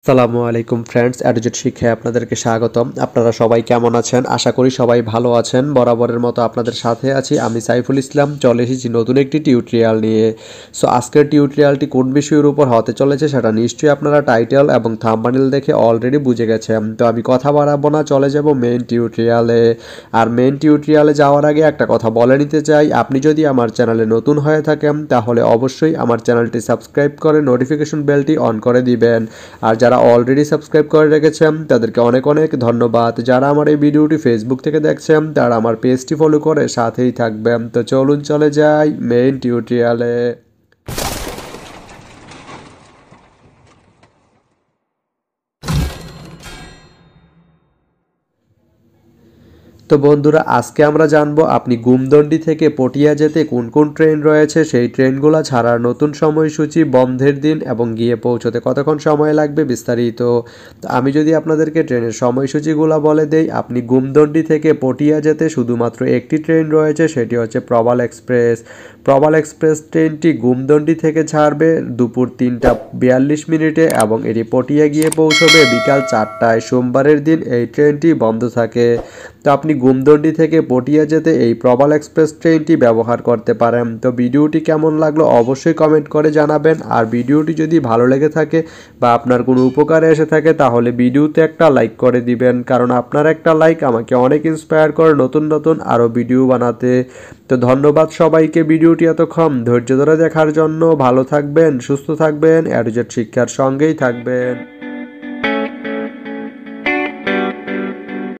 আসসালামু আলাইকুম ফ্রেন্ডস, অ্যাডুজেট শিক্ষায় আপনাদেরকে স্বাগতম। আপনারা সবাই কেমন আছেন? আশা করি সবাই ভালো আছেন। বরাবরের মতো আপনাদের সাথে আছি আমি সাইফুল ইসলাম। চলে এসেছি নতুন একটি টিউটোরিয়াল নিয়ে। সো আজকের টিউটোরিয়ালটি কোন বিষয়ের উপর হতে চলেছে সেটা নিশ্চয়ই আপনারা টাইটেল এবং থাম্বনেল দেখে অলরেডি বুঝে গেছেন। তো আমি কথা বাড়াবো না, চলে যাব মেইন টিউটোরিয়ালে। আর মেইন টিউটোরিয়ালে যাওয়ার আগে একটা কথা বলে নিতে চাই, আপনি যদি আমার চ্যানেলে নতুন হয়ে থাকেন তাহলে অবশ্যই আমার চ্যানেলটি সাবস্ক্রাইব করে নোটিফিকেশন বেলটি অন করে দিবেন। আর যারা অলরেডি সাবস্ক্রাইব করে রেখেছেন তাদেরকে অনেক অনেক ধন্যবাদ। যারা আমার এই ভিডিওটি ফেসবুক থেকে দেখছেন তারা আমার পেজটি ফলো করে সাথেই থাকবেন। তো চলুন চলে যাই মেইন টিউটোরিয়ালে। তো বন্ধুরা, আজকে আমরা জানবো আপনি গুমদন্ডি থেকে পটিয়া যেতে কোন কোন ট্রেন রয়েছে, সেই ট্রেনগুলো ছাড়ার নতুন সময়সূচি, বন্ধের দিন এবং গিয়ে পৌঁছতে কতক্ষণ সময় লাগবে বিস্তারিত। তো আমি যদি আপনাদেরকে ট্রেনের সময়সূচিগুলো বলে দেই, আপনি গুমদন্ডি থেকে পটিয়া যেতে শুধুমাত্র একটি ট্রেন রয়েছে, সেটি হচ্ছে প্রবাল এক্সপ্রেস। প্রবাল এক্সপ্রেস ট্রেনটি গুমদন্ডি থেকে ছাড়বে দুপুর 3টা 42 মিনিটে এবং এটি পটিয়া গিয়ে পৌঁছবে বিকাল 4টায়। সোমবারের দিন এই ট্রেনটি বন্ধ থাকে। তো আপনি গুমদন্ডি থেকে পটিয়া যেতে এই প্রবাল এক্সপ্রেস ট্রেনটি ব্যবহার করতে পারেন। তো ভিডিওটি কেমন লাগলো অবশ্যই কমেন্ট করে জানাবেন। আর ভিডিওটি যদি ভালো লেগে থাকে বা আপনার কোনো উপকারে এসে থাকে তাহলে ভিডিওতে একটা লাইক করে দিবেন, কারণ আপনার একটা লাইক আমাকে অনেক ইন্সপায়ার করে নতুন নতুন আরও ভিডিও বানাতে। তো ধন্যবাদ সবাইকে ভিডিওটি এতক্ষণ ধৈর্য ধরে দেখার জন্য। ভালো থাকবেন, সুস্থ থাকবেন, অ্যাডুজেট শিক্ষার সঙ্গেই থাকবেন।